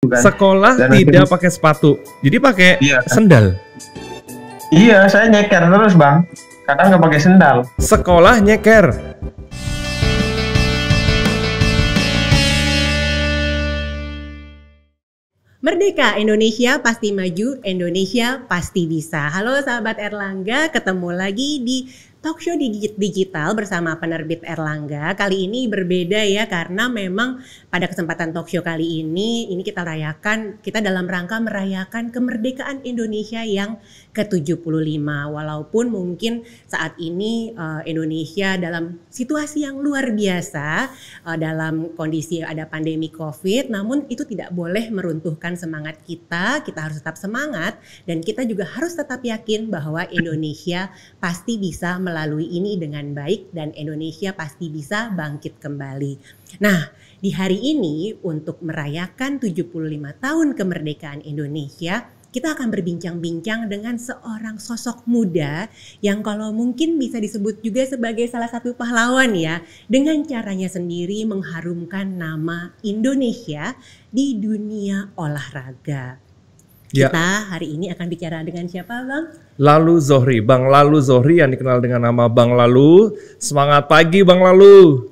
kan. Sekolah Dan tidak akhirnya- pakai sepatu, jadi pakai Iya, kan. sendal. Iya, saya nyeker terus bang. Kadang nggak pakai sendal. Sekolah nyeker. Merdeka, Indonesia pasti maju, Indonesia pasti bisa. Halo sahabat Erlangga, ketemu lagi di Talkshow Digital bersama penerbit Erlangga. Kali ini berbeda ya, karena memang pada kesempatan talkshow kali ini kita dalam rangka merayakan kemerdekaan Indonesia yang ke-75. Walaupun mungkin saat ini Indonesia dalam situasi yang luar biasa, dalam kondisi ada pandemi COVID, namun itu tidak boleh meruntuhkan semangat kita. Kita harus tetap semangat dan kita juga harus tetap yakin bahwa Indonesia pasti bisa melalui ini dengan baik dan Indonesia pasti bisa bangkit kembali. Nah, di hari ini untuk merayakan 75 tahun kemerdekaan Indonesia, kita akan berbincang-bincang dengan seorang sosok muda yang kalau mungkin bisa disebut juga sebagai salah satu pahlawan ya, dengan caranya sendiri mengharumkan nama Indonesia di dunia olahraga. Ya. Kita hari ini akan bicara dengan siapa, Bang? Lalu Zohri, Bang Lalu Zohri yang dikenal dengan nama Bang Lalu. Semangat pagi Bang Lalu.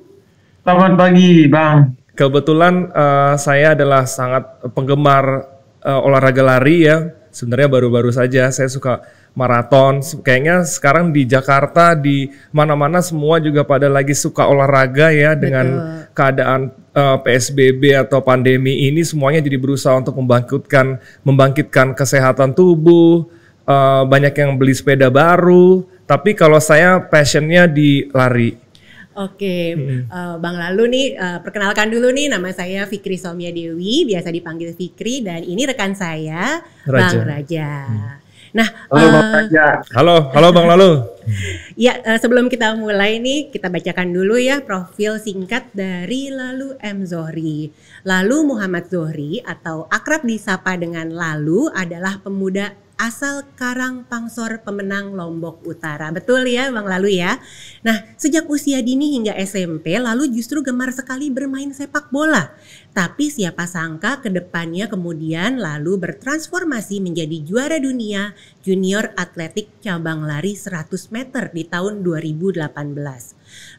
Selamat pagi bang. Kebetulan saya adalah sangat penggemar olahraga lari ya. Sebenarnya baru-baru saja saya suka maraton. Kayaknya sekarang di Jakarta di mana-mana semua juga pada lagi suka olahraga ya. Dengan keadaan PSBB atau pandemi ini semuanya jadi berusaha untuk membangkitkan kesehatan tubuh. Banyak yang beli sepeda baru. Tapi kalau saya passionnya di lari. Oke, Bang Lalu nih, perkenalkan dulu nih, nama saya Fikri Somya Dewi, biasa dipanggil Fikri, dan ini rekan saya, Raja. Bang Raja. Nah, Halo bang Raja. Halo Bang Lalu. ya sebelum kita mulai nih, kita bacakan dulu ya profil singkat dari Lalu M. Zohri. Lalu Muhammad Zohri atau akrab disapa dengan Lalu adalah pemuda asal Karangpangsor, pemenang Lombok Utara. Betul ya Bang Lalu ya. Nah, sejak usia dini hingga SMP, Lalu justru gemar sekali bermain sepak bola. Tapi siapa sangka ke depannya kemudian Lalu bertransformasi menjadi juara dunia junior atletik cabang lari 100 meter di tahun 2018.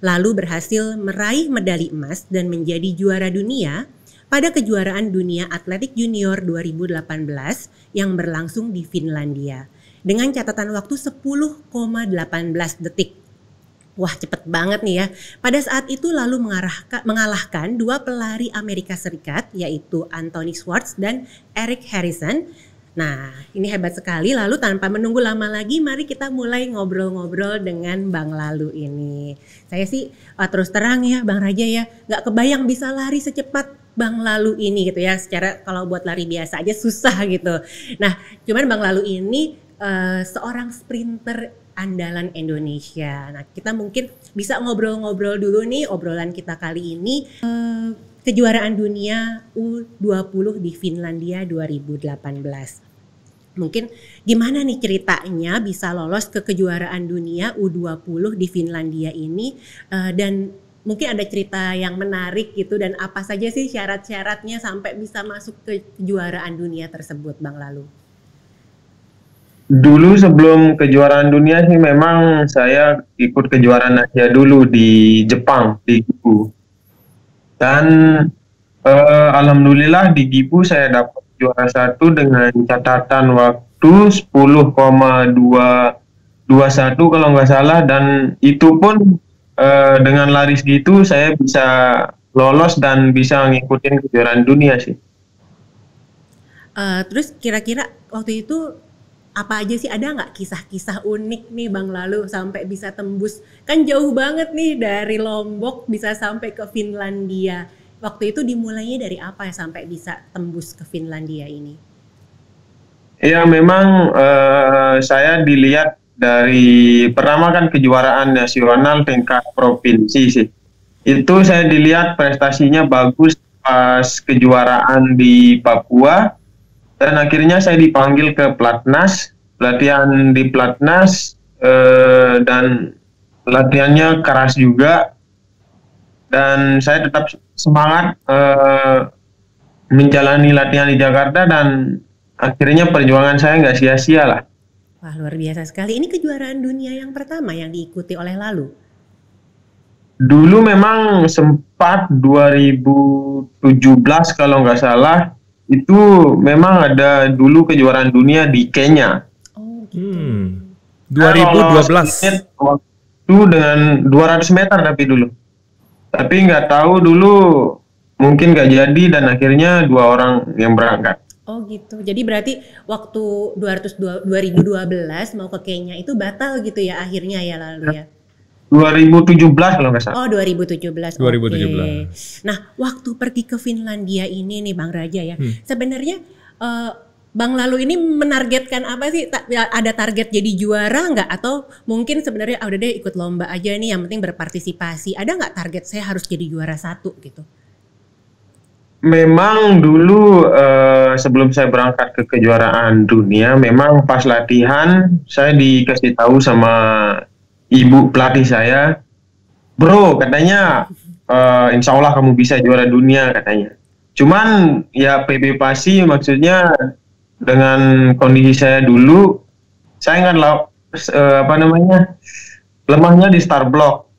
Lalu berhasil meraih medali emas dan menjadi juara dunia pada kejuaraan dunia atletik junior 2018 yang berlangsung di Finlandia dengan catatan waktu 10,18 detik. Wah, cepet banget nih ya. Pada saat itu Lalu mengalahkan dua pelari Amerika Serikat yaitu Anthony Schwartz dan Eric Harrison. Nah, ini hebat sekali. Lalu tanpa menunggu lama lagi, mari kita mulai ngobrol-ngobrol dengan Bang Lalu ini. Saya sih terus terang ya Bang Raja ya, gak kebayang bisa lari secepat Bang Lalu ini gitu ya. Secara kalau buat lari biasa aja susah gitu. Nah, cuman Bang Lalu ini seorang sprinter andalan Indonesia. Nah, kita mungkin bisa ngobrol-ngobrol dulu nih obrolan kita kali ini. Kejuaraan dunia U20 di Finlandia 2018. Mungkin gimana nih ceritanya bisa lolos ke kejuaraan dunia U20 di Finlandia ini, dan mungkin ada cerita yang menarik gitu, dan apa saja sih syarat-syaratnya sampai bisa masuk ke kejuaraan dunia tersebut Bang Lalu? Dulu sebelum kejuaraan dunia sih memang saya ikut kejuaraan Asia dulu di Jepang, di Gifu. Dan alhamdulillah di Gifu saya dapat juara satu dengan catatan waktu 10,221 kalau nggak salah, dan itu pun dengan lari segitu saya bisa lolos dan bisa ngikutin kejuaraan dunia sih. Terus kira-kira waktu itu apa aja sih, ada nggak kisah-kisah unik nih Bang Lalu sampai bisa tembus, kan jauh banget nih dari Lombok bisa sampai ke Finlandia. Waktu itu dimulainya dari apa ya sampai bisa tembus ke Finlandia ini? Ya memang saya dilihat dari pertama kan kejuaraan nasional tingkat provinsi sih. Itu saya dilihat prestasinya bagus pas kejuaraan di Papua, dan akhirnya saya dipanggil ke Platnas, latihan di Platnas, dan latihannya keras juga. Dan saya tetap semangat menjalani latihan di Jakarta dan akhirnya perjuangan saya nggak sia-sia lah. Wah, luar biasa sekali. Ini kejuaraan dunia yang pertama yang diikuti oleh Lalu. Dulu memang sempat 2017 kalau nggak salah, itu memang ada dulu kejuaraan dunia di Kenya. Oh gitu. 2012. Waktu dengan 200 meter tapi dulu. Tapi nggak tahu dulu mungkin nggak jadi dan akhirnya 2 orang yang berangkat. Oh gitu. Jadi berarti waktu 2012 mau ke Kenya itu batal gitu ya akhirnya ya Lalu ya. 2017 kalau nggak salah. Oh 2017. 2017. Oke. Nah waktu pergi ke Finlandia ini nih Bang Raja ya. Sebenarnya Bang Lalu ini menargetkan apa sih? Ada target jadi juara nggak? Atau mungkin sebenarnya udah deh ikut lomba aja nih yang penting berpartisipasi. Ada nggak target saya harus jadi juara 1 gitu? Memang dulu sebelum saya berangkat ke kejuaraan dunia, memang pas latihan saya dikasih tahu sama ibu pelatih saya, bro katanya insya Allah kamu bisa juara dunia katanya. Cuman ya PB Pasi maksudnya dengan kondisi saya dulu, saya nggak lemahnya di start block.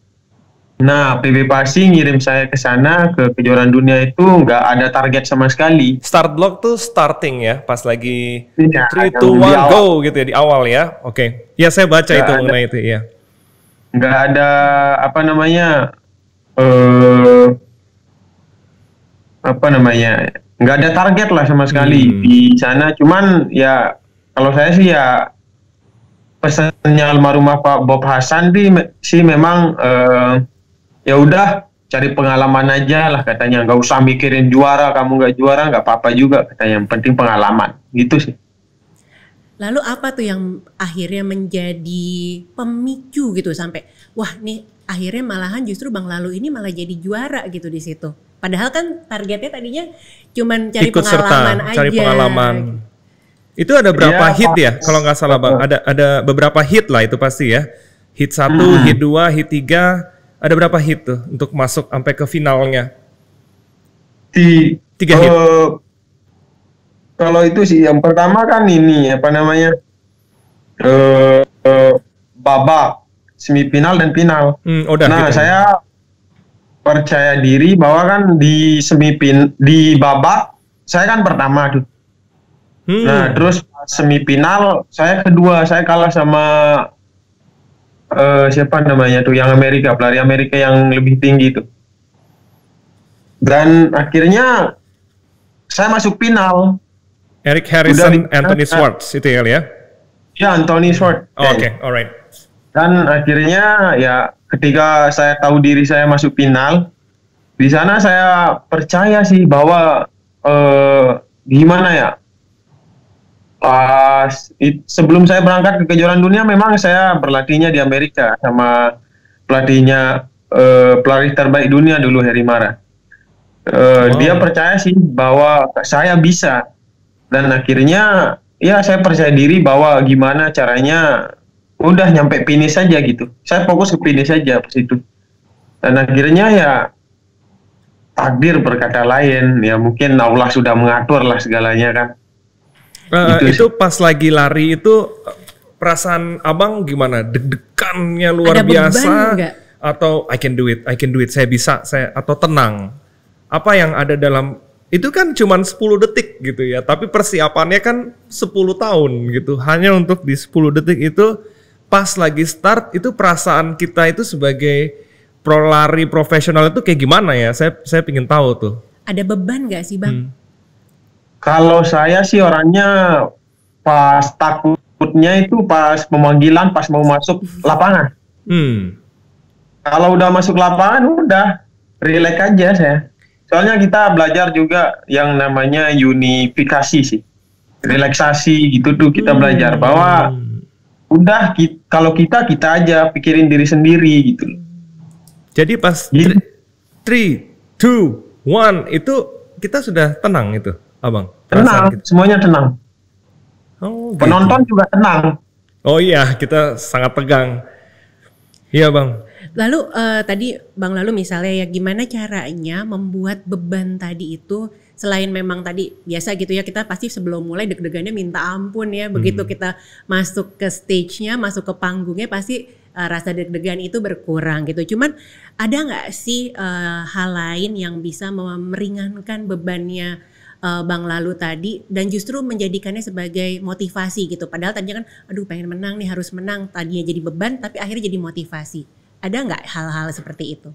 Nah, PB Pasi ngirim saya ke sana ke kejuaraan dunia itu nggak ada target sama sekali. Start block tuh starting ya, pas lagi Iya, 3, yang 2, di 1 awal. go gitu ya di awal ya. Oke. Ya saya baca itu mengenai itu ya. Nggak ada nggak ada target lah sama sekali di sana. Cuman ya kalau saya sih ya pesannya almarhum Pak Bob Hasan sih memang ya udah cari pengalaman aja lah katanya, nggak usah mikirin juara, kamu nggak juara nggak apa-apa juga katanya, yang penting pengalaman gitu sih. Lalu apa tuh yang akhirnya menjadi pemicu gitu sampai wah nih akhirnya malahan justru Bang Lalu ini malah jadi juara gitu di situ. Padahal kan targetnya tadinya cuman cari Ikut pengalaman serta, aja. cari pengalaman. Itu ada berapa Ya, hit ya? Kalau nggak salah Bang, ada beberapa hit lah itu pasti ya. Hit 1, hit 2, hit 3, ada berapa hit tuh untuk masuk sampai ke finalnya? 3 hit. Kalau itu sih yang pertama kan ini babak semifinal dan final. Udah Nah, gitu. saya percaya diri bahwa kan di babak saya kan pertama tuh. Nah, terus semifinal saya kedua, saya kalah sama siapa namanya tuh yang Amerika, pelari Amerika yang lebih tinggi itu. Dan akhirnya saya masuk final. Eric Harrison, Anthony Schwartz itu ya kali ya? Ya, Anthony Schwartz. Oke, alright. Dan akhirnya ya ketika saya tahu diri saya masuk final, di sana saya percaya sih bahwa gimana ya, sebelum saya berangkat ke kejuaraan dunia memang saya berlatihnya di Amerika sama pelatihnya pelari terbaik dunia dulu, Harry Mara. Dia percaya sih bahwa saya bisa, dan akhirnya ya saya percaya diri bahwa gimana caranya, udah nyampe finish saja gitu. Saya fokus ke finish saja pas itu. Dan akhirnya ya takdir berkata lain, ya mungkin Allah sudah mengatur lah segalanya kan. Itu pas lagi lari itu perasaan abang gimana? Deg-degannya luar Ada beban biasa nggak? atau I can do it, saya bisa, atau tenang? Apa yang ada dalam itu kan cuman 10 detik gitu ya, tapi persiapannya kan 10 tahun gitu. Hanya untuk di 10 detik itu pas lagi start itu perasaan kita itu sebagai lari profesional itu kayak gimana ya? Saya pengen tahu tuh. Ada beban nggak sih Bang? Kalau saya sih orangnya pas takutnya itu pas pemanggilan, pas mau masuk lapangan. Kalau udah masuk lapangan udah relax aja saya. Soalnya kita belajar juga yang namanya unifikasi sih, relaksasi gitu tuh kita belajar bahwa udah kalau kita aja pikirin diri sendiri gitu. Jadi pas 3, 2, 1 itu kita sudah tenang itu, abang? Tenang, semuanya tenang. Oh, gitu. Penonton juga tenang. Oh iya, kita sangat tegang. Iya bang. Lalu tadi Bang Lalu misalnya ya gimana caranya membuat beban tadi itu selain memang tadi biasa gitu ya, kita pasti sebelum mulai deg-degannya minta ampun ya. Begitu kita masuk ke stage-nya, masuk ke panggungnya pasti rasa deg-degan itu berkurang gitu. Cuman ada nggak sih hal lain yang bisa meringankan bebannya Bang Lalu tadi dan justru menjadikannya sebagai motivasi gitu. Padahal tadinya kan aduh pengen menang nih, harus menang, tadinya jadi beban tapi akhirnya jadi motivasi. Ada nggak hal-hal seperti itu?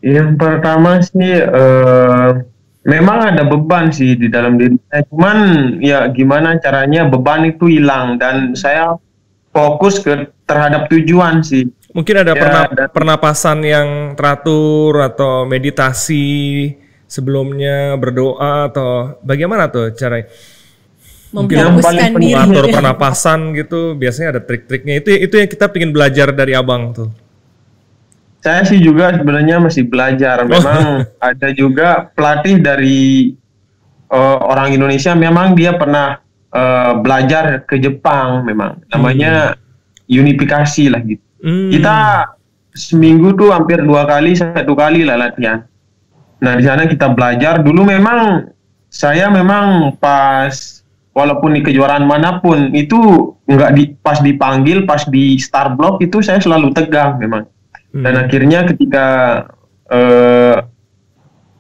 Yang pertama sih memang ada beban sih di dalam diri saya. Cuman ya gimana caranya beban itu hilang dan saya fokus terhadap tujuan sih. Mungkin ada Ya, pernapasan yang teratur atau meditasi sebelumnya, berdoa atau bagaimana tuh caranya? Mungkin Memfokuskan diri. mengatur pernapasan gitu, biasanya ada trik-triknya. Itu yang kita pengen belajar dari abang tuh. Saya sih juga sebenarnya masih belajar. Memang ada juga pelatih dari orang Indonesia. Memang dia pernah belajar ke Jepang. Memang namanya unifikasi lah gitu. Kita seminggu tuh hampir 2 kali, 1 kali lah latihan. Nah di sana kita belajar. Dulu memang saya memang pas walaupun di kejuaraan manapun itu nggak pas dipanggil, pas di start block itu saya selalu tegang memang. Dan akhirnya ketika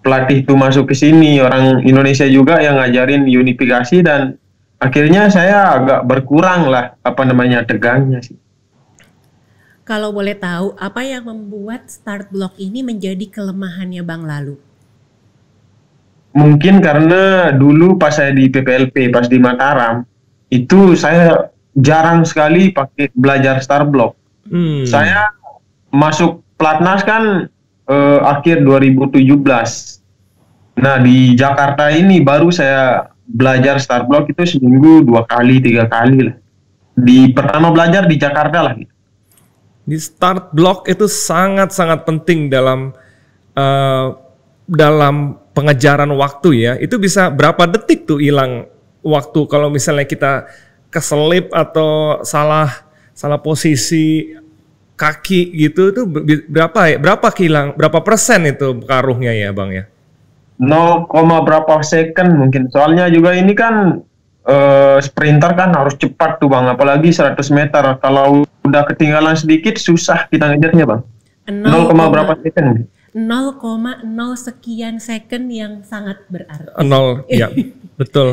pelatih itu masuk ke sini, orang Indonesia juga yang ngajarin unifikasi dan akhirnya saya agak berkurang lah tegangnya sih. Kalau boleh tahu, apa yang membuat start block ini menjadi kelemahannya Bang Lalu? Mungkin karena dulu pas saya di PPLP, pas di Mataram, itu saya jarang sekali pakai belajar start block. Saya masuk Platnas kan akhir 2017. Nah di Jakarta ini baru saya belajar start block itu seminggu 2 kali, 3 kali lah. Pertama belajar di Jakarta lah gitu. Di start block itu sangat-sangat penting dalam pengejaran waktu ya. Itu bisa berapa detik tuh hilang waktu kalau misalnya kita keselip atau salah posisi kaki gitu, itu berapa persen itu pengaruhnya ya Bang ya? 0, berapa second mungkin. Soalnya juga ini kan sprinter kan harus cepat tuh Bang, apalagi 100 meter. Kalau udah ketinggalan sedikit susah kita ngejarnya Bang. 0, berapa second? 0,0 sekian second yang sangat berarti. 0, ya betul.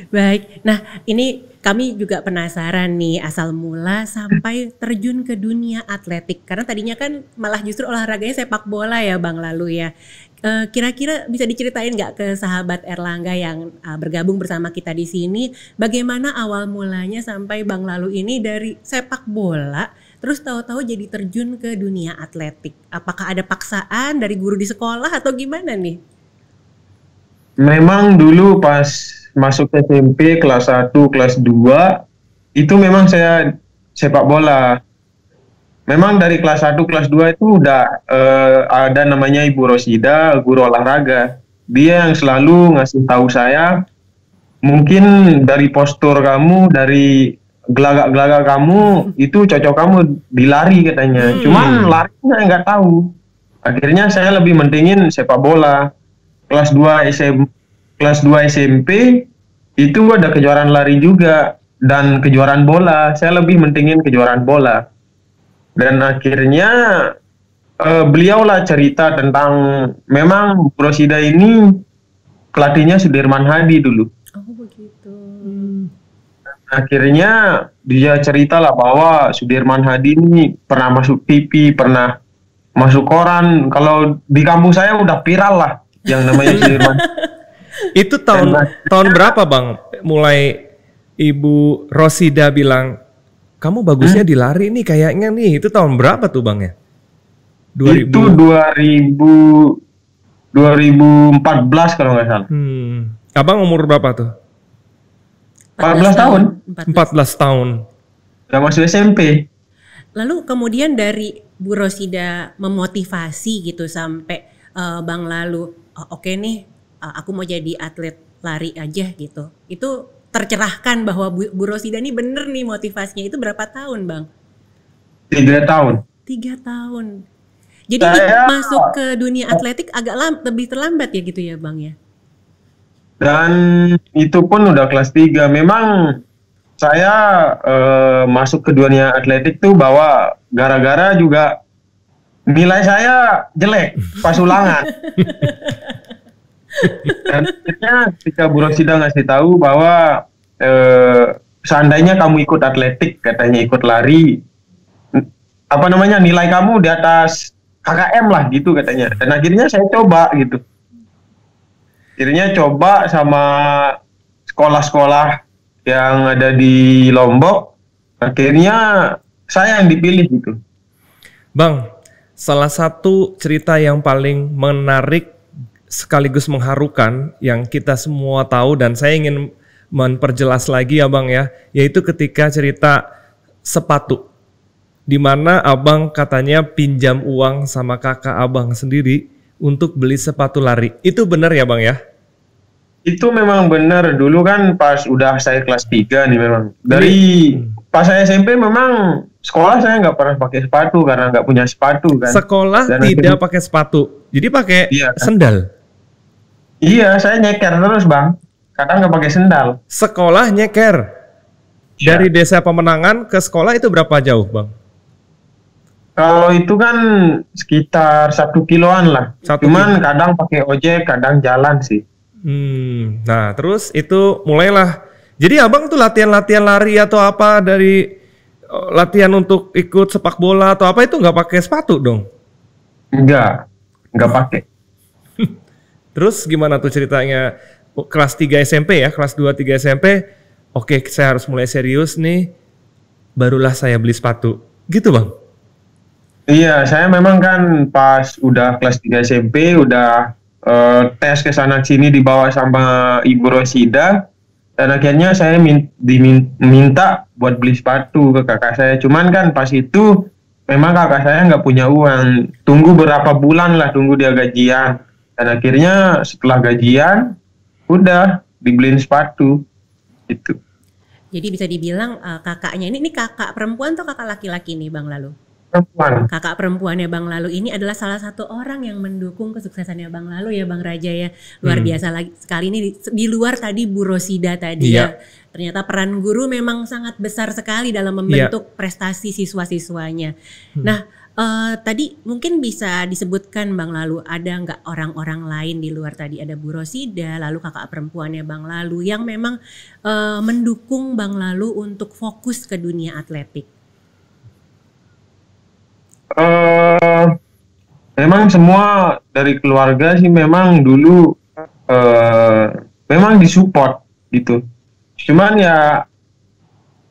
Baik, nah ini kami juga penasaran nih asal mula sampai terjun ke dunia atletik. Karena tadinya kan malah justru olahraganya sepak bola ya Bang Lalu ya. Kira-kira bisa diceritain nggak ke sahabat Erlangga yang bergabung bersama kita di sini, bagaimana awal mulanya sampai Bang Lalu ini dari sepak bola terus tahu-tahu jadi terjun ke dunia atletik? Apakah ada paksaan dari guru di sekolah atau gimana nih? Memang dulu pas masuk SMP kelas 1, kelas 2 itu memang saya sepak bola. Memang dari kelas 1, kelas 2 itu udah ada namanya Ibu Rosida, guru olahraga. Dia yang selalu ngasih tahu saya, mungkin dari postur kamu, dari gelagak-gelagak kamu, itu cocok kamu dilari katanya. Cuman larinya nggak tahu. Akhirnya saya lebih mentingin sepak bola. Kelas 2 SMP itu ada kejuaraan lari juga dan kejuaraan bola. Saya lebih mentingin kejuaraan bola. Dan akhirnya beliaulah cerita tentang memang Rosida ini pelatihnya Sudirman Hadi dulu. Oh begitu. Akhirnya dia ceritalah bahwa Sudirman Hadi ini pernah masuk TV, pernah masuk koran. Kalau di kampung saya udah viral lah yang namanya Sudirman. Itu tahun berapa Bang? Mulai Ibu Rosida bilang, kamu bagusnya di lari nih kayaknya nih. Itu tahun berapa tuh Bang ya? Itu 2014 kalau nggak salah. Abang umur berapa tuh? 14 tahun. 14 tahun. Udah masuk SMP. Lalu kemudian dari Bu Rosida memotivasi gitu sampai Bang Lalu, oke nih aku mau jadi atlet lari aja gitu. Itu tercerahkan bahwa Bu Rosida ini bener nih motivasinya. Itu berapa tahun Bang? 3 tahun. 3 tahun. Jadi masuk ke dunia atletik agak lebih terlambat ya gitu ya Bang ya? Dan itu pun udah kelas 3. Memang saya masuk ke dunia atletik tuh bahwa gara-gara juga nilai saya jelek pas ulangan. Dan akhirnya ketika Bu Rosida ngasih tahu bahwa seandainya kamu ikut atletik, katanya ikut lari, nilai kamu di atas KKM lah gitu katanya. Dan akhirnya saya coba gitu. Akhirnya coba sama sekolah-sekolah yang ada di Lombok. Akhirnya saya yang dipilih gitu. Bang, salah satu cerita yang paling menarik sekaligus mengharukan yang kita semua tahu dan saya ingin memperjelas lagi ya Bang ya, yaitu ketika cerita sepatu. Di mana abang katanya pinjam uang sama kakak abang sendiri untuk beli sepatu lari. Itu benar ya Bang ya? Itu memang benar. Dulu kan pas udah saya kelas 3 nih memang. Dari pas saya SMP memang sekolah saya nggak pernah pakai sepatu karena nggak punya sepatu kan. Sekolah dan tidak pakai sepatu. Jadi pakai sendal? Iya, saya nyeker terus Bang. Kadang nggak pakai sendal. Sekolah nyeker? Ya. Dari Desa Pemenangan ke sekolah itu berapa jauh Bang? Kalau itu kan sekitar 1 kiloan lah. Cuman kadang pakai ojek, kadang jalan sih. Nah terus itu mulailah. Jadi abang tuh latihan lari atau apa dari latihan untuk ikut sepak bola atau apa itu nggak pakai sepatu dong? Nggak pakai. Terus gimana tuh ceritanya? Kelas 3 SMP ya, kelas 2-3 SMP. Oke, saya harus mulai serius nih. Barulah saya beli sepatu. Gitu Bang? Iya, saya memang kan pas udah kelas 3 SMP udah tes ke sana sini dibawa sama Ibu Rosida dan akhirnya saya diminta buat beli sepatu ke kakak saya. Cuman kan pas itu memang kakak saya nggak punya uang. Tunggu berapa bulan lah, tunggu dia gajian. Dan akhirnya setelah gajian udah dibeliin sepatu gitu. Jadi bisa dibilang kakaknya ini kakak perempuan atau kakak laki-laki nih Bang Lalu? Perempuan. Kakak perempuannya Bang Lalu ini adalah salah satu orang yang mendukung kesuksesannya Bang Lalu ya Bang Raja ya. Luar biasa lagi sekali ini di luar tadi Bu Rosida tadi ya. Ternyata peran guru memang sangat besar sekali dalam membentuk prestasi siswa-siswanya. Nah tadi mungkin bisa disebutkan Bang Lalu, ada nggak orang-orang lain di luar tadi, ada Bu Rosida, lalu kakak perempuannya Bang Lalu yang memang mendukung Bang Lalu untuk fokus ke dunia atletik? Memang semua dari keluarga sih memang dulu memang disupport gitu. Cuman ya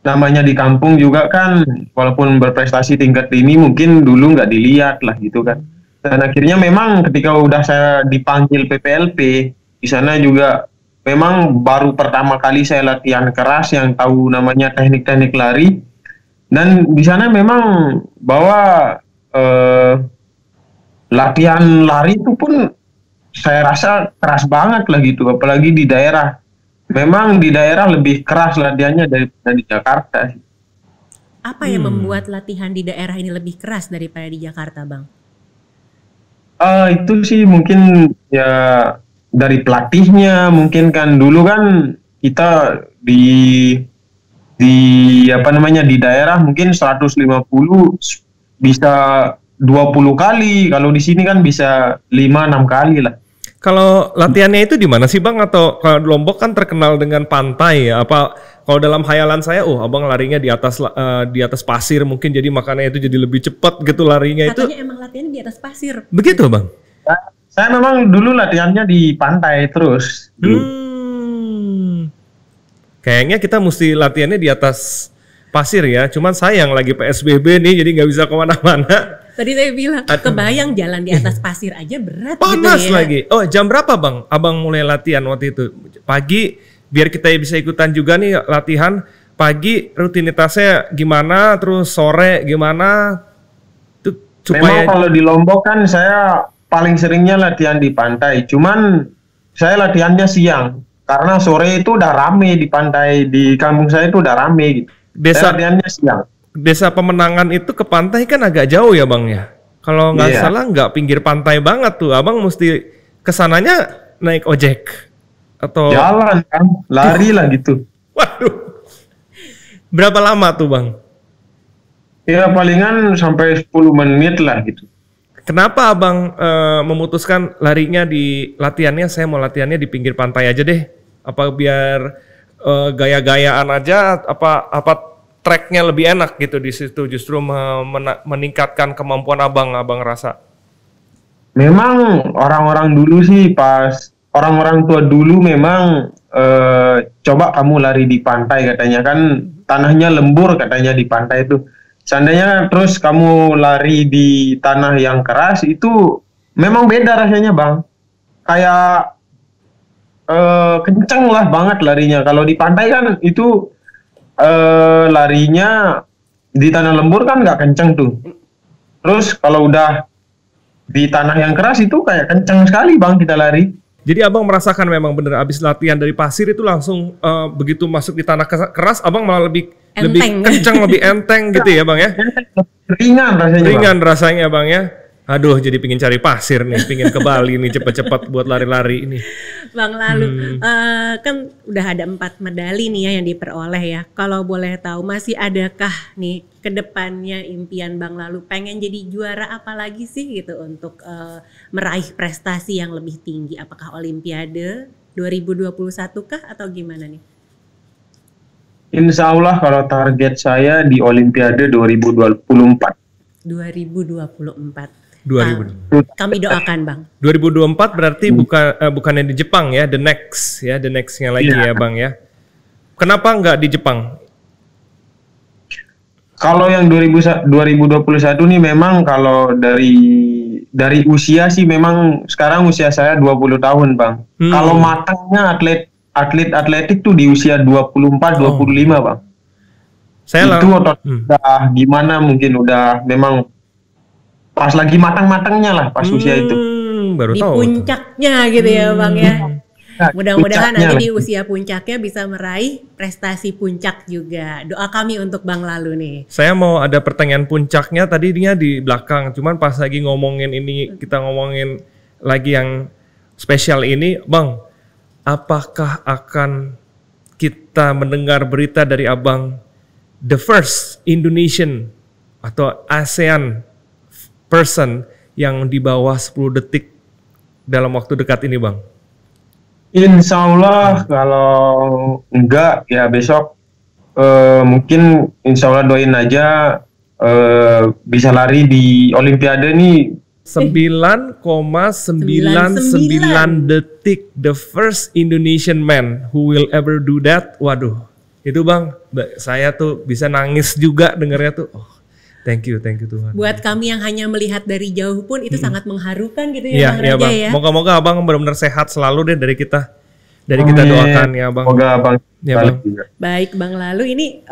namanya di kampung juga kan walaupun berprestasi tingkat ini mungkin dulu nggak dilihat lah gitu kan. Dan akhirnya memang ketika udah saya dipanggil PPLP di sana juga memang baru pertama kali saya latihan keras yang tahu namanya teknik-teknik lari. Dan di sana memang bahwa latihan lari itu pun saya rasa keras banget lah gitu, apalagi di daerah. Memang di daerah lebih keras latihannya daripada di Jakarta. Apa yang membuat latihan di daerah ini lebih keras daripada di Jakarta, Bang? Itu sih mungkin ya dari pelatihnya, mungkin kan dulu kan kita di daerah mungkin 150 bisa 20 kali, kalau di sini kan bisa 5-6 kali lah. Kalau latihannya itu di mana sih Bang? Atau kalau Lombok kan terkenal dengan pantai ya? Apa kalau dalam hayalan saya, abang larinya di atas pasir mungkin jadi makanya itu jadi lebih cepat gitu larinya. Katanya itu. Emang latihannya di atas pasir. Begitu Bang? Saya memang dulu latihannya di pantai terus. Kayaknya kita mesti latihannya di atas pasir ya. Cuman sayang lagi PSBB nih, jadi nggak bisa kemana-mana. Tadi saya bilang, kebayang jalan di atas pasir aja berat panas gitu ya. lagi. Oh, jam berapa Bang? Abang mulai latihan waktu itu? Pagi, biar kita bisa ikutan juga nih latihan. Pagi rutinitasnya gimana, terus sore gimana? Memang kalau di Lombok kan saya paling seringnya latihan di pantai. Cuman saya latihannya siang. Karena sore itu udah rame di pantai, di kampung saya itu udah rame gitu. Saya latihannya siang. Desa Pemenangan itu ke pantai kan agak jauh ya Bang ya? Kalau nggak Iya. salah nggak pinggir pantai banget tuh. Abang mesti kesananya naik ojek atau Jalan kan, lari lah gitu. waduh. Berapa lama tuh Bang? Ya palingan sampai 10 menit lah gitu. Kenapa Abang memutuskan larinya di latihannya, saya mau latihannya di pinggir pantai aja deh? Apa biar gaya-gayaan aja, apa tracknya lebih enak gitu di situ, justru meningkatkan kemampuan abang rasa? Memang orang-orang dulu sih orang-orang tua dulu memang coba kamu lari di pantai katanya kan tanahnya lembur katanya di pantai itu. Seandainya terus kamu lari di tanah yang keras itu memang beda rasanya Bang. Kayak kenceng lah banget larinya. Kalau di pantai kan itu larinya di tanah lembur kan nggak kenceng tuh. Terus kalau udah di tanah yang keras itu kayak kenceng sekali Bang kita lari. Jadi abang merasakan memang bener abis latihan dari pasir itu langsung begitu masuk di tanah keras, abang malah lebih kencang, lebih enteng gitu ya Bang ya? Ringan rasanya Ringan Bang. Rasanya Bang ya? Aduh, jadi pingin cari pasir nih, pingin ke Bali nih cepet-cepet buat lari-lari ini. Bang Lalu, kan udah ada 4 medali nih ya yang diperoleh ya. Kalau boleh tahu masih adakah nih kedepannya impian Bang Lalu pengen jadi juara apa lagi sih gitu untuk meraih prestasi yang lebih tinggi? Apakah Olimpiade 2021 kah atau gimana nih? Insya Allah kalau target saya di Olimpiade 2024. 2024. 2000. Kami doakan Bang. 2024 berarti bukannya di Jepang ya, the nextnya lagi ya Bang ya. Kenapa nggak di Jepang? Kalau yang 2021 nih memang kalau dari usia sih memang sekarang usia saya 20 tahun Bang. Kalau matangnya atletik tuh di usia 24 25 Bang. Saya itu udah gimana mungkin udah memang pas lagi matang-matangnya lah pas usia itu. Baru di tahu puncaknya gitu ya Bang ya. Mudah-mudahan Puncaknya nanti di usia puncaknya bisa meraih prestasi puncak juga. Doa kami untuk Bang Lalu nih. Saya mau ada pertanyaan puncaknya tadinya di belakang, cuman pas lagi ngomongin ini, kita ngomongin lagi yang spesial ini, Bang, apakah akan kita mendengar berita dari Abang the first Indonesian atau ASEAN person yang di bawah 10 detik dalam waktu dekat ini Bang? Insya Allah kalau enggak ya besok mungkin insya Allah doain aja bisa lari di Olimpiade nih 9,99 detik, the first Indonesian man who will ever do that. Waduh, itu Bang, saya tuh bisa nangis juga dengarnya tuh. Oh, thank you Tuhan. Buat kami yang hanya melihat dari jauh pun itu sangat mengharukan gitu ya Bang Raja Bang. ya. Moga-moga Abang benar-benar sehat selalu deh dari kita. Kita doakan ya Bang. Semoga Abang. Ya, Bang. Baik Bang Lalu, ini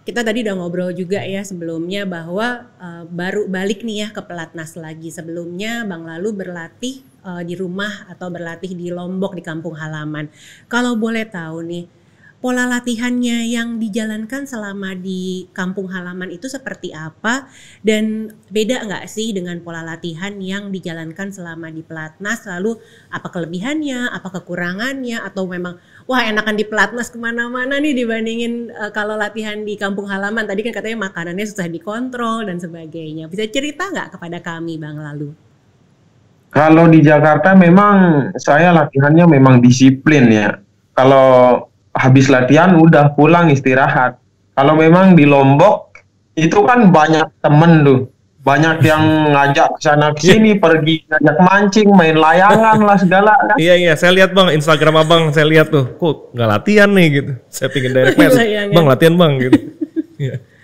kita tadi udah ngobrol juga ya sebelumnya bahwa baru balik nih ya ke pelatnas lagi. Sebelumnya Bang Lalu berlatih di rumah atau berlatih di Lombok di kampung halaman. Kalau boleh tahu nih, pola latihannya yang dijalankan selama di kampung halaman itu seperti apa? Dan beda nggak sih dengan pola latihan yang dijalankan selama di pelatnas? Lalu apa kelebihannya, apa kekurangannya? Atau memang wah enakan di pelatnas kemana-mana nih dibandingin kalau latihan di kampung halaman? Tadi kan katanya makanannya susah dikontrol dan sebagainya. Bisa cerita nggak kepada kami Bang Lalu? Kalau di Jakarta memang saya latihannya memang disiplin ya. Kalau habis latihan udah pulang istirahat. Kalau memang di Lombok itu kan banyak temen tuh, banyak yang ngajak kesana kesini, pergi ngajak mancing, main layangan lah segala kan. Iya, saya lihat Bang Instagram Abang, saya lihat tuh, kok nggak latihan nih gitu. Saya pingin direct message, Bang latihan Bang gitu.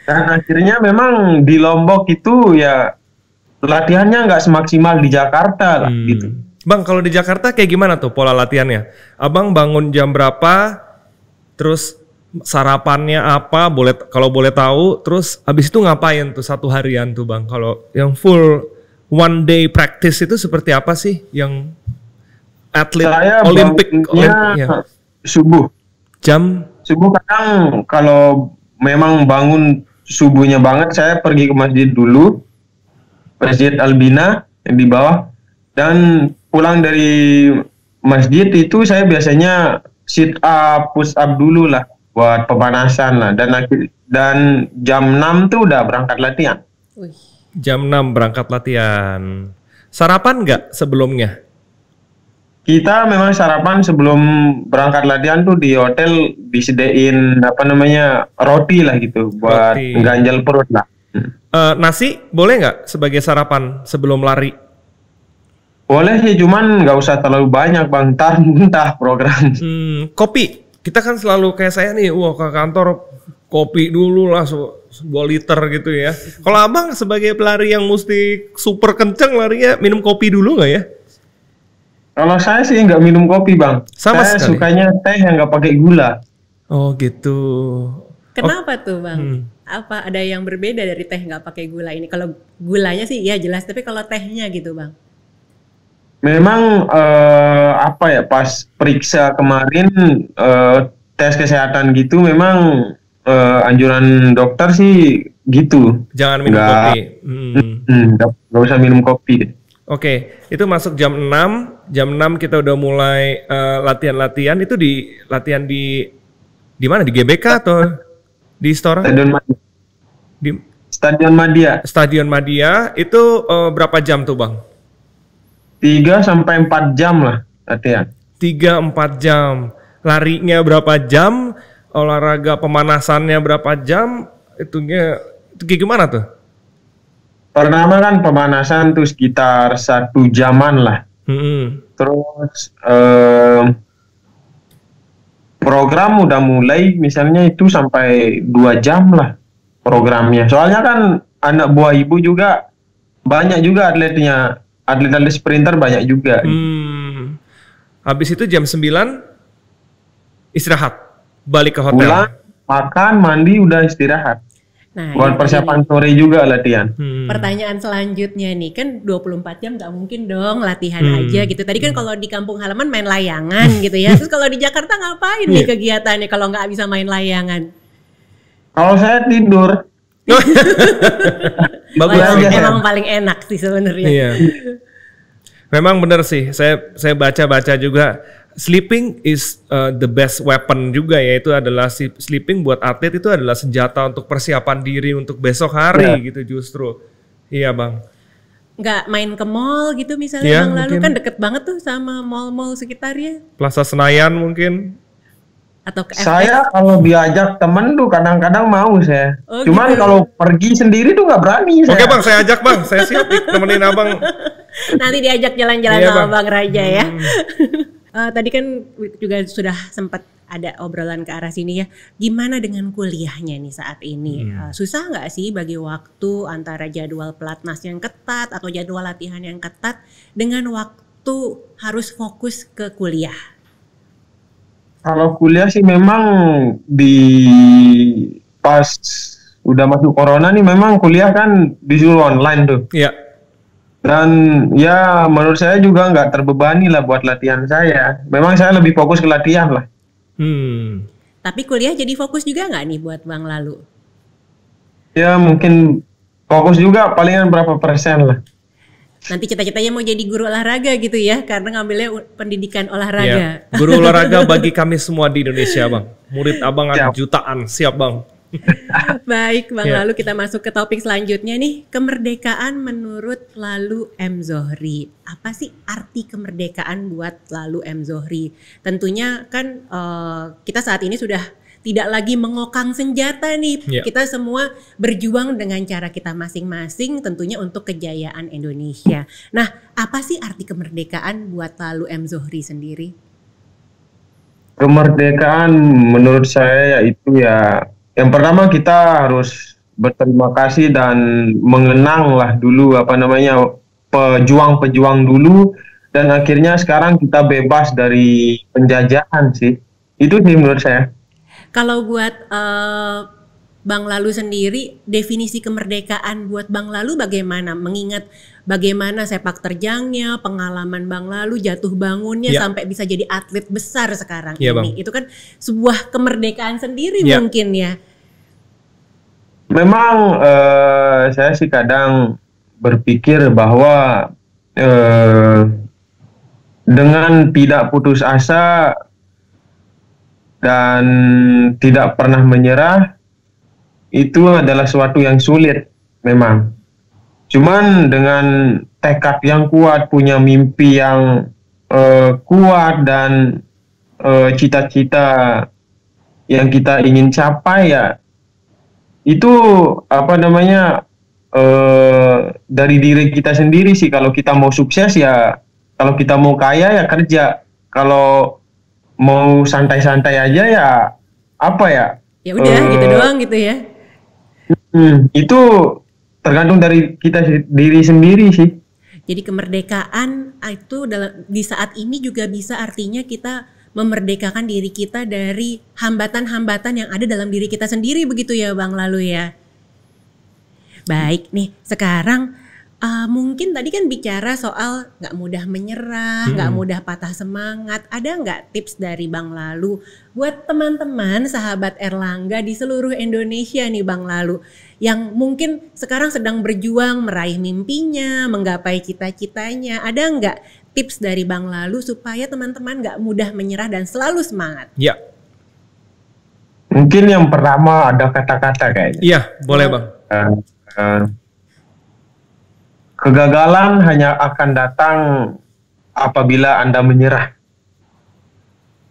Dan akhirnya memang di Lombok itu ya latihannya nggak semaksimal di Jakarta lah gitu. Bang, kalau di Jakarta kayak gimana tuh pola latihannya? Abang bangun jam berapa? Terus sarapannya apa? Kalau boleh tahu. Terus abis itu ngapain tuh satu harian tuh Bang? Kalau yang full one day practice itu seperti apa sih? Yang atlet saya Olimpik ya. Subuh kadang kalau memang bangun subuhnya banget saya pergi ke masjid dulu. Masjid Albina yang di bawah. Dan pulang dari masjid itu saya biasanya sit up, push up dulu lah buat pemanasan lah. Dan jam 6 tuh udah berangkat latihan. Wih. Jam 6 berangkat latihan. Sarapan nggak sebelumnya? Kita memang sarapan sebelum berangkat latihan tuh di hotel disediain roti lah gitu buat Roti. ganjal perut lah. Nasi boleh nggak sebagai sarapan sebelum lari? Boleh sih, cuman nggak usah terlalu banyak bang, ntar muntah program. Kopi. Kita kan selalu kayak saya nih, ke kantor kopi dulu lah 2 liter gitu ya. Kalau abang sebagai pelari yang mesti super kenceng larinya, minum kopi dulu nggak ya? Kalau saya sih nggak minum kopi bang, Sama saya sekali. sukanya teh yang nggak pakai gula. Oh gitu. Kenapa tuh bang? Apa ada yang berbeda dari teh nggak pakai gula ini? Kalau gulanya sih ya jelas, tapi kalau tehnya gitu bang? Memang pas periksa kemarin tes kesehatan gitu memang anjuran dokter sih gitu. Jangan minum Nggak. kopi. Nggak usah minum kopi. Oke, itu masuk jam 6. Jam 6 kita udah mulai latihan-latihan. Itu latihan di mana? Di GBK atau di Istora? Di Stadion Madia. Stadion Madia. Itu berapa jam tuh bang? 3 sampai 4 jam lah latihan. 3-4 jam. Larinya berapa jam? Olahraga pemanasannya berapa jam? Itu kayak gimana tuh? Pertama kan pemanasan tuh sekitar 1 jaman lah. Terus program udah mulai misalnya itu sampai 2 jam lah programnya. Soalnya kan anak buah ibu juga banyak juga atletnya. Atlet-atlet sprinter banyak juga. Habis itu jam 9 istirahat. Balik ke hotel. Pulang, makan, mandi, udah istirahat. Nah, Buat persiapan sore juga latihan. pertanyaan selanjutnya nih, kan 24 jam nggak mungkin dong latihan aja gitu. Tadi kan kalau di kampung halaman main layangan gitu ya. Terus kalau di Jakarta ngapain nih kegiatannya kalau nggak bisa main layangan? Kalau saya tidur, Bagus Wah, sih. emang paling enak sih sebenarnya. Iya. Memang benar sih. Saya baca-baca juga. Sleeping is the best weapon juga ya. Itu adalah sleeping buat atlet itu adalah senjata untuk persiapan diri untuk besok hari gitu justru. Iya bang. Nggak main ke mall gitu misalnya Iya, bang lalu mungkin. kan deket banget tuh sama mall-mall sekitarnya Plaza Senayan mungkin. atau ke saya kalau diajak temen tuh kadang-kadang mau saya. Oh, Cuman gitu. kalau pergi sendiri tuh nggak berani saya. Oke bang, saya ajak bang. Saya siap nemenin abang. nanti diajak jalan-jalan Iya, sama Bang. Bang Raja ya. Tadi kan juga sudah sempat ada obrolan ke arah sini ya. Gimana dengan kuliahnya nih saat ini? Susah nggak sih bagi waktu antara jadwal pelatnas yang ketat atau jadwal latihan yang ketat dengan waktu harus fokus ke kuliah? Kalau kuliah sih memang pas udah masuk corona nih memang kuliah kan disuruh online tuh. Iya. Dan ya menurut saya juga nggak terbebani lah buat latihan saya. Memang saya lebih fokus ke latihan lah. Tapi kuliah jadi fokus juga nggak nih buat Bang Lalu? Ya mungkin fokus juga palingan berapa persen lah. Nanti cita-citanya mau jadi guru olahraga gitu ya, karena ngambilnya pendidikan Iya. olahraga. Guru olahraga bagi kami semua di Indonesia bang. Murid abang ada Siap. jutaan. Siap bang. Baik Bang Ya. Lalu, kita masuk ke topik selanjutnya nih. Kemerdekaan menurut Lalu M. Zohri. Apa sih arti kemerdekaan buat Lalu M. Zohri? Tentunya kan kita saat ini sudah tidak lagi mengokang senjata nih. Ya. Kita semua berjuang dengan cara kita masing-masing tentunya untuk kejayaan Indonesia. Nah, apa sih arti kemerdekaan buat Lalu M. Zohri sendiri? Kemerdekaan menurut saya yaitu ya yang pertama kita harus berterima kasih dan mengenang lah dulu pejuang-pejuang dulu dan akhirnya sekarang kita bebas dari penjajahan sih. Itu sih menurut saya. Kalau buat Bang Lalu sendiri, definisi kemerdekaan buat Bang Lalu bagaimana? Mengingat bagaimana sepak terjangnya, pengalaman Bang Lalu, jatuh bangunnya Ya. sampai bisa jadi atlet besar sekarang Ya, ini. Bang. Itu kan sebuah kemerdekaan sendiri Ya. mungkin ya. Memang saya sih kadang berpikir bahwa dengan tidak putus asa dan tidak pernah menyerah itu adalah suatu yang sulit memang. Cuman dengan tekad yang kuat, punya mimpi yang kuat dan cita-cita yang kita ingin capai ya itu dari diri kita sendiri sih. Kalau kita mau sukses ya, kalau kita mau kaya ya kerja, kalau mau santai-santai aja ya ya udah gitu doang gitu ya. Itu tergantung dari kita diri sendiri sih. Jadi kemerdekaan itu di saat ini juga bisa artinya kita memerdekakan diri kita dari hambatan-hambatan yang ada dalam diri kita sendiri, begitu ya Bang Lalu ya. Baik nih, sekarang mungkin tadi kan bicara soal nggak mudah menyerah, nggak mudah patah semangat. Ada nggak tips dari Bang Lalu buat teman-teman sahabat Erlangga di seluruh Indonesia nih Bang Lalu, yang mungkin sekarang sedang berjuang meraih mimpinya, menggapai cita-citanya. Ada nggak tips dari Bang Lalu supaya teman-teman nggak mudah menyerah dan selalu semangat? Ya. Mungkin yang pertama ada kata-kata kayaknya. Iya, boleh Bang. Kegagalan hanya akan datang apabila Anda menyerah.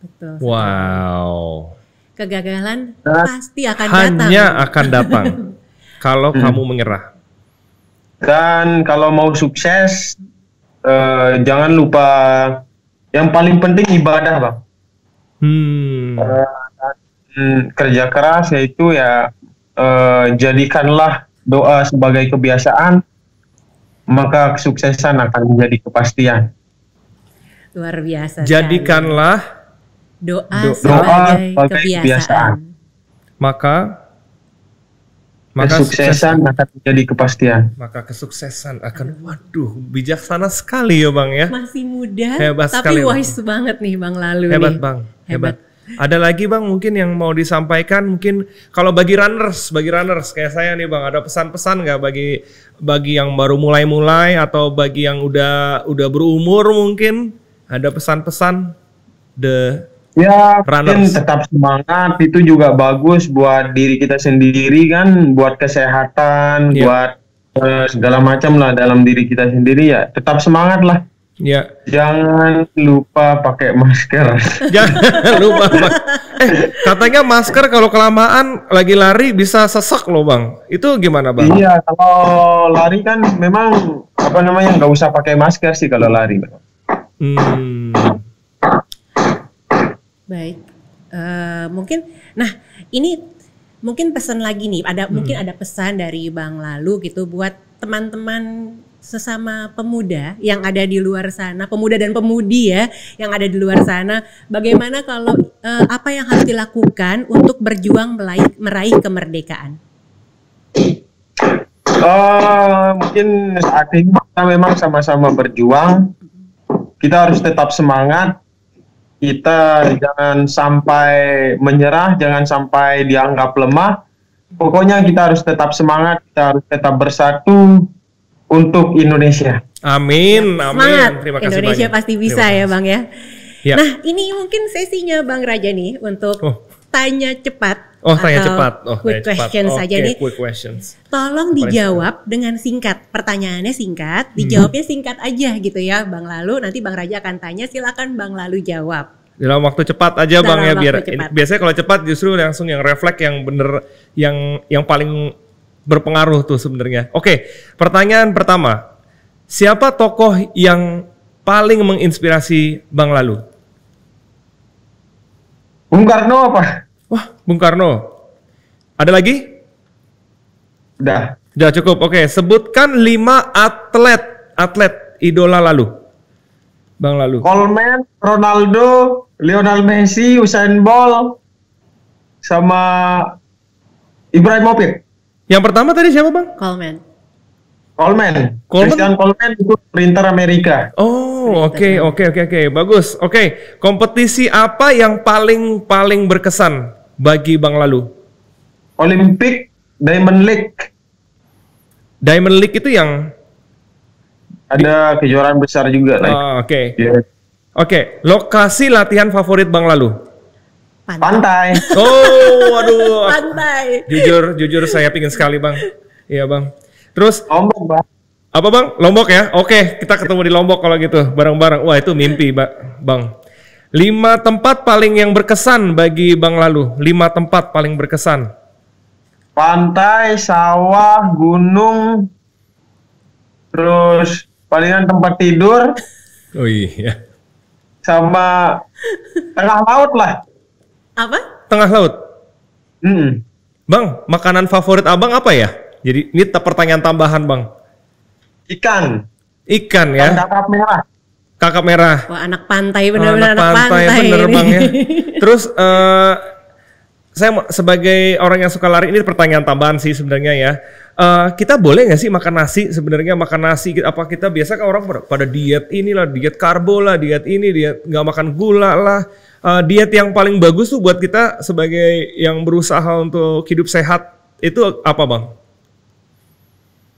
Betul. Wow. Kegagalan pasti akan datang. Hanya akan datang kalau kamu menyerah. Dan kalau mau sukses, jangan lupa yang paling penting ibadah, Bang. Kerja keras, yaitu ya jadikanlah doa sebagai kebiasaan, maka kesuksesan akan menjadi kepastian. Luar biasa. Jadikanlah doa sebagai kebiasaan. Maka kesuksesan akan menjadi kepastian. Maka kesuksesan akan, waduh, bijaksana sekali ya Bang ya. Masih muda, hebat tapi sekali, wise banget nih Bang Lalu. Hebat nih. Bang, hebat. Ada lagi Bang mungkin yang mau disampaikan, mungkin kalau bagi runners kayak saya nih Bang, ada pesan-pesan nggak bagi yang baru mulai atau bagi yang udah berumur, mungkin ada pesan-pesan ya runners. Mungkin tetap semangat, itu juga bagus buat diri kita sendiri kan, buat kesehatan, buat segala macam lah dalam diri kita sendiri ya. Tetap semangat lah. Ya. Jangan lupa pakai masker. Jangan lupa. Katanya masker kalau kelamaan lagi lari bisa sesek loh Bang. Itu gimana Bang? Iya, kalau lari kan memang nggak usah pakai masker sih kalau lari. Baik, mungkin, nah ini mungkin pesan lagi nih, mungkin ada pesan dari Bang Lalu gitu buat teman-teman sesama pemuda yang ada di luar sana, pemuda dan pemudi ya, yang ada di luar sana. Bagaimana kalau apa yang harus dilakukan untuk berjuang meraih kemerdekaan? Mungkin saat ini kita memang sama-sama berjuang. Kita harus tetap semangat. Kita jangan sampai menyerah, jangan sampai dianggap lemah. Pokoknya kita harus tetap semangat, kita harus tetap bersatu untuk Indonesia. Amin, semangat. Terima kasih Indonesia banyak. pasti bisa ya Bang ya. Ya. Nah ini mungkin sesinya Bang Raja nih untuk tanya cepat. Tanya cepat. Quick questions saja nih. Quick questions. Tolong dijawab dengan singkat. Pertanyaannya singkat, dijawabnya singkat aja gitu ya Bang Lalu. Nanti Bang Raja akan tanya, silakan Bang Lalu jawab. Dalam waktu cepat aja Bang ya, biar biasanya kalau cepat justru langsung yang refleks yang bener, yang paling berpengaruh tuh sebenarnya. Oke, pertanyaan pertama. Siapa tokoh yang paling menginspirasi Bang Lalu? Bung Karno apa? Wah, Bung Karno. Ada lagi? Udah cukup. Oke, sebutkan 5 atlet idola Lalu. Bang Lalu. Coleman, Ronaldo, Lionel Messi, Usain Bolt, sama Ibrahimovic. Yang pertama tadi siapa Bang? Coleman. Christian Coleman itu sprinter Amerika. Oh, oke. Bagus. Oke. Kompetisi apa yang paling berkesan bagi Bang Lalu? Olympic, Diamond League. Diamond League itu yang Ada kejuaraan besar juga lah. Oh, oke. Iya. Oke, lokasi latihan favorit Bang Lalu? Pantai. Oh, waduh. Pantai. Jujur saya pingin sekali Bang. Iya Bang. Terus Lombok, Bang. apa Bang? Lombok ya? Oke, kita ketemu di Lombok kalau gitu bareng-bareng. Wah itu mimpi Bang. 5 tempat paling yang berkesan bagi Bang Lalu. 5 tempat paling berkesan. Pantai, sawah, gunung, terus palingan tempat tidur, Oh iya. sama tengah laut lah. Apa? Tengah laut. Mm-mm. Bang, makanan favorit abang apa ya? Jadi ini pertanyaan tambahan Bang. Ikan, Ikan ikan ya, kakap merah. kakap merah. Wah, anak pantai, benar-benar Anak anak pantai. bener ini. Bang ya. Terus sebagai orang yang suka lari, ini pertanyaan tambahan sih sebenarnya ya. Kita boleh nggak sih makan nasi sebenarnya, makan nasi? Apa kita biasa kan orang pada diet inilah, diet karbo lah, diet ini, diet nggak makan gula lah. Diet yang paling bagus tuh buat kita sebagai yang berusaha untuk hidup sehat itu apa Bang?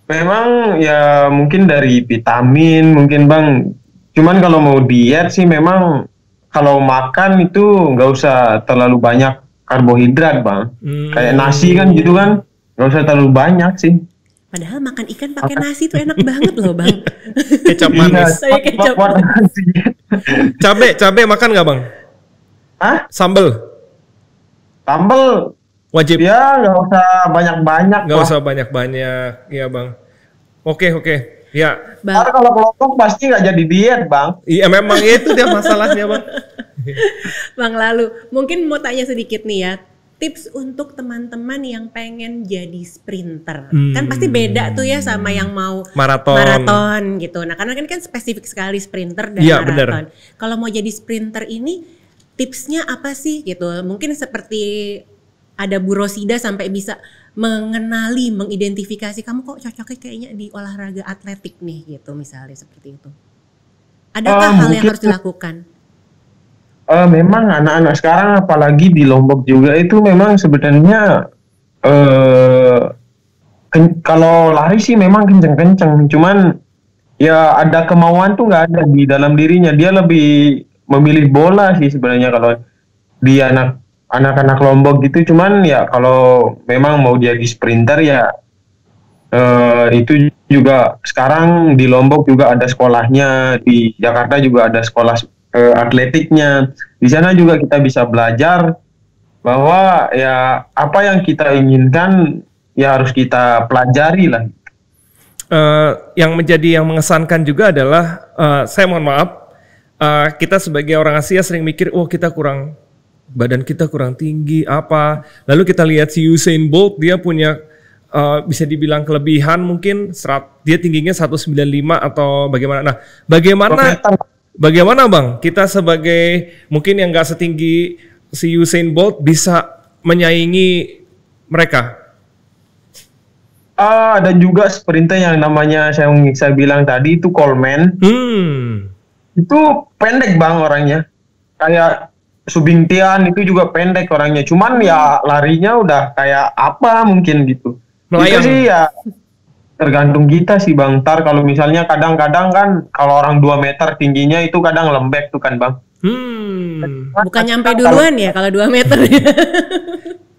Memang ya mungkin dari vitamin, mungkin Bang. Cuman kalau mau diet sih memang kalau makan itu nggak usah terlalu banyak karbohidrat Bang. Kayak nasi kan gitu kan, nggak usah terlalu banyak sih. Padahal makan ikan pakai nasi tuh enak banget loh Bang. Kecap manis. Saya kecap buat nasi. Cabe makan nggak Bang? Hah? Sambel Sambal wajib. ya nggak usah banyak-banyak. Nggak Bang. usah banyak-banyak, ya Bang. Oke. Ya, Bang. Ntar kalau kelompok pasti nggak jadi diet Bang. iya memang itu dia masalahnya Bang. Bang Lalu, mungkin mau tanya sedikit nih ya, tips untuk teman-teman yang pengen jadi sprinter. Kan pasti beda tuh ya sama yang mau Maraton. gitu. Nah, karena kan spesifik sekali sprinter dan Iya, maraton. Kalau mau jadi sprinter ini tipsnya apa sih gitu? Mungkin seperti ada Bu Rosida sampai bisa mengenali, mengidentifikasi kamu kok cocoknya kayaknya di olahraga atletik nih gitu misalnya seperti itu. Adakah hal yang mungkin- harus dilakukan? Memang anak-anak sekarang apalagi di Lombok juga itu memang sebenarnya kalau lari sih memang kenceng-kenceng, cuman ya ada kemauan tuh nggak ada di dalam dirinya. Dia lebih memilih bola sih sebenarnya kalau di anak-anak Lombok gitu. Cuman ya kalau memang mau jadi sprinter ya itu juga sekarang di Lombok juga ada sekolahnya, di Jakarta juga ada sekolah atletiknya. Di sana juga kita bisa belajar bahwa ya apa yang kita inginkan ya harus kita pelajari lah. Yang mengesankan juga adalah saya mohon maaf, kita sebagai orang Asia sering mikir, oh badan kita kurang tinggi apa. Lalu kita lihat si Usain Bolt, dia punya bisa dibilang kelebihan mungkin dia tingginya 195 atau bagaimana. Nah, bagaimana Bang kita sebagai mungkin yang nggak setinggi si Usain Bolt bisa menyaingi mereka? Dan juga sprinter yang namanya saya bilang tadi itu Coleman. Itu pendek Bang orangnya. Kayak Subingtian itu juga pendek orangnya. Cuman ya larinya udah kayak apa mungkin gitu. Melayang. Itu sih ya tergantung kita sih Bang. Ntar kalau misalnya kadang-kadang kan kalau orang 2 meter tingginya itu kadang lembek tuh kan Bang. Bukan nyampe duluan ya kalau 2 meter.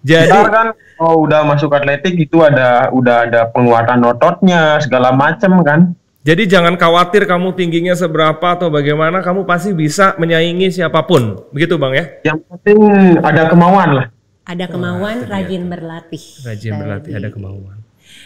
Jadi ntar kan udah masuk atletik itu udah ada penguatan ototnya segala macem kan. Jadi jangan khawatir kamu tingginya seberapa atau bagaimana, kamu pasti bisa menyaingi siapapun. Begitu Bang ya? Yang penting ada kemauan lah. Ada kemauan, rajin berlatih. Rajin berlatih, ada kemauan.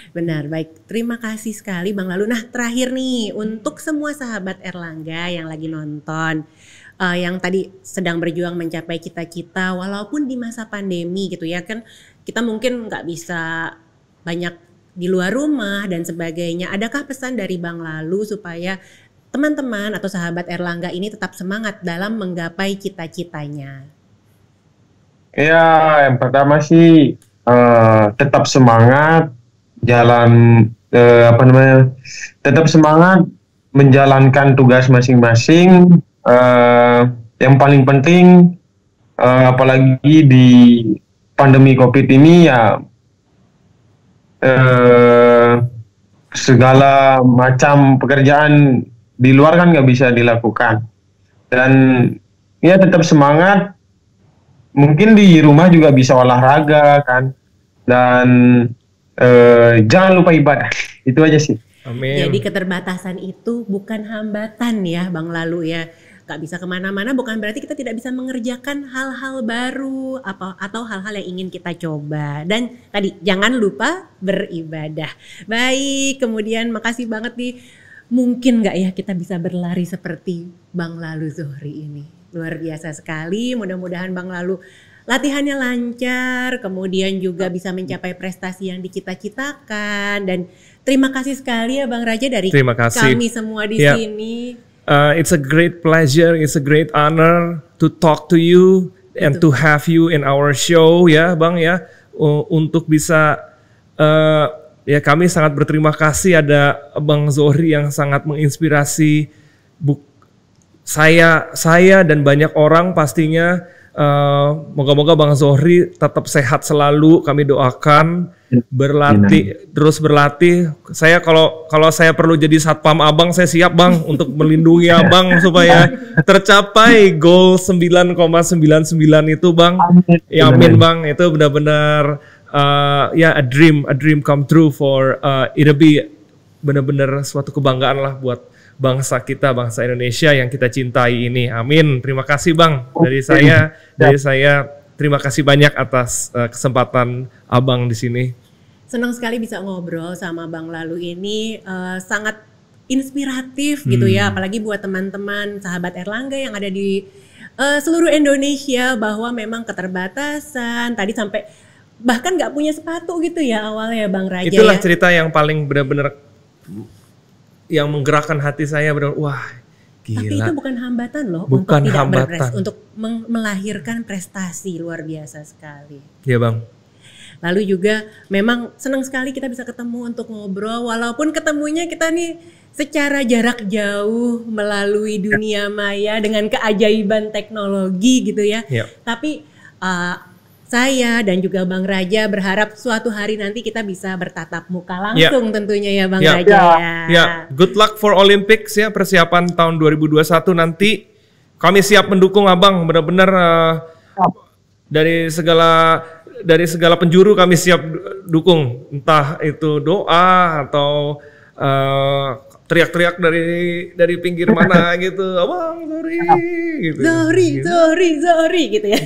Benar, baik. Terima kasih sekali Bang Lalu. Nah, terakhir nih untuk semua sahabat Erlangga yang lagi nonton, yang tadi sedang berjuang mencapai cita-cita walaupun di masa pandemi gitu ya kan, kita mungkin nggak bisa banyak di luar rumah dan sebagainya. Adakah pesan dari Bang Lalu supaya teman-teman atau sahabat Erlangga ini tetap semangat dalam menggapai cita-citanya? Ya, yang pertama sih tetap semangat tetap semangat menjalankan tugas masing-masing. Yang paling penting apalagi di pandemi COVID ini ya segala macam pekerjaan di luar kan nggak bisa dilakukan. Dan ya tetap semangat. Mungkin di rumah juga bisa olahraga kan. Dan jangan lupa ibadah. Itu aja sih. Amin. Jadi keterbatasan itu bukan hambatan ya Bang Lalu ya. Gak bisa kemana-mana bukan berarti kita tidak bisa mengerjakan hal-hal baru atau hal-hal yang ingin kita coba. Dan tadi jangan lupa beribadah. Baik, kemudian makasih banget nih. Mungkin gak ya kita bisa berlari seperti Bang Lalu Zohri ini. Luar biasa sekali, mudah-mudahan Bang Lalu latihannya lancar, kemudian juga bisa mencapai prestasi yang dicita-citakan. Dan terima kasih sekali ya Bang Raja dari kami semua di sini. It's a great pleasure, it's a great honor to talk to you and to have you in our show ya Bang ya. Untuk bisa ya kami sangat berterima kasih ada Bang Zohri yang sangat menginspirasi saya dan banyak orang pastinya. Moga-moga Bang Zohri tetap sehat selalu, kami doakan, terus berlatih. Saya kalau saya perlu jadi satpam Abang, saya siap Bang untuk melindungi Abang supaya tercapai goal 9,99 itu Bang. Ya amin Bang, itu benar-benar ya a dream come true for it'll be benar-benar suatu kebanggaan lah buat bangsa kita, bangsa Indonesia yang kita cintai ini. Amin. Terima kasih Bang. Dari saya terima kasih banyak atas kesempatan Abang di sini. Senang sekali bisa ngobrol sama Bang Lalu ini, sangat inspiratif gitu ya, apalagi buat teman-teman sahabat Erlangga yang ada di seluruh Indonesia, bahwa memang keterbatasan tadi sampai bahkan nggak punya sepatu gitu ya awalnya Bang Raja. Itulah ya. cerita yang paling benar-benar yang menggerakkan hati saya, benar, wah gila. Tapi itu bukan hambatan loh, bukan untuk tidak hambatan. untuk melahirkan prestasi luar biasa sekali. Iya Bang. Lalu juga memang senang sekali kita bisa ketemu untuk ngobrol, walaupun ketemunya kita nih secara jarak jauh melalui dunia maya dengan keajaiban teknologi gitu ya. Tapi saya dan juga Bang Raja berharap suatu hari nanti kita bisa bertatap muka langsung tentunya ya Bang Raja ya. Good luck for Olympics ya, persiapan tahun 2021 nanti. Kami siap mendukung Abang, benar-benar dari segala penjuru kami siap dukung. Entah itu doa atau teriak-teriak dari pinggir mana gitu, Abang Zohri gitu. Zohri gitu ya.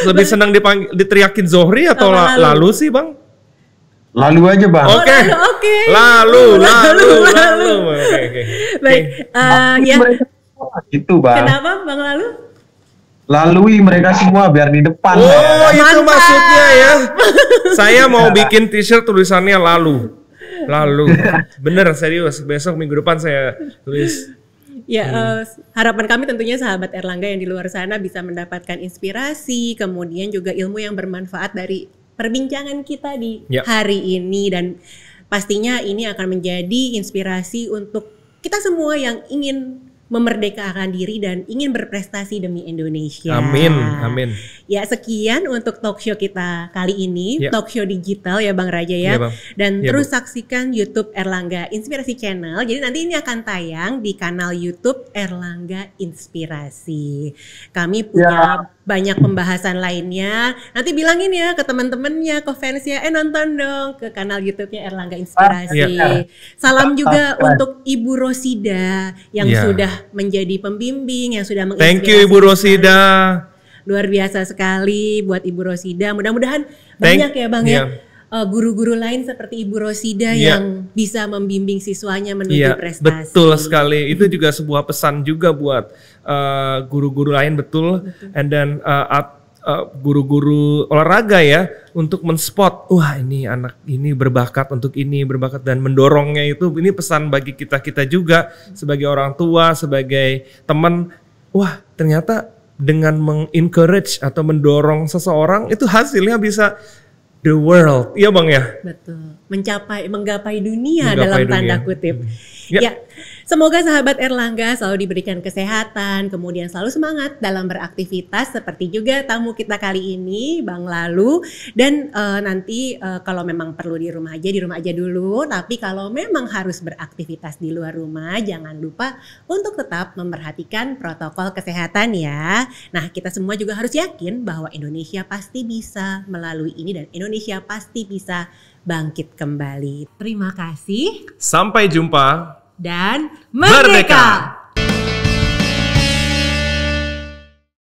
Lebih senang diteriakin Zohri atau lalu sih Bang? Lalu aja Bang. Oke. Lalu. Oke. Baik, ya. Itu Bang. Kenapa Bang Lalu? Lalui mereka semua biar di depan. Oh, itu maksudnya ya. Saya mau bikin t-shirt tulisannya lalu. Bener serius, besok minggu depan saya tulis. Ya, harapan kami tentunya sahabat Erlangga yang di luar sana bisa mendapatkan inspirasi, kemudian juga ilmu yang bermanfaat dari perbincangan kita di hari ini, dan pastinya ini akan menjadi inspirasi untuk kita semua yang ingin memerdekakan diri dan ingin berprestasi demi Indonesia. Amin. Ya, sekian untuk talk show kita kali ini, talk show digital ya Bang Raja ya. Bang. Dan terus saksikan YouTube Erlangga Inspirasi Channel. Jadi nanti ini akan tayang di kanal YouTube Erlangga Inspirasi. Kami punya banyak pembahasan lainnya. Nanti bilangin ya ke teman-temannya, ke fansnya, nonton dong ke kanal YouTube-nya Erlangga Inspirasi. Salam juga untuk Ibu Rosida yang sudah menjadi pembimbing, yang sudah menginspirasi. Thank you Ibu Rosida. Luar biasa sekali buat Ibu Rosida. Mudah-mudahan banyak ya Bang ya guru-guru lain seperti Ibu Rosida yang bisa membimbing siswanya menuju prestasi. Betul sekali. Itu juga sebuah pesan juga buat guru-guru lain, betul. And then guru-guru olahraga ya, untuk men-spot, wah ini anak ini berbakat untuk ini, berbakat, dan mendorongnya itu, ini pesan bagi kita juga sebagai orang tua, sebagai teman. Wah ternyata dengan meng-encourage atau mendorong seseorang itu hasilnya bisa the world, iya Bang ya? Betul, menggapai dunia dalam tanda kutip. Ya, Semoga sahabat Erlangga selalu diberikan kesehatan, kemudian selalu semangat dalam beraktivitas seperti juga tamu kita kali ini, Bang Lalu. Dan nanti kalau memang perlu di rumah aja dulu. Tapi kalau memang harus beraktivitas di luar rumah, jangan lupa untuk tetap memperhatikan protokol kesehatan ya. Nah, kita semua juga harus yakin bahwa Indonesia pasti bisa melalui ini dan Indonesia pasti bisa bangkit kembali. Terima kasih. Sampai jumpa. Dan Merdeka! merdeka!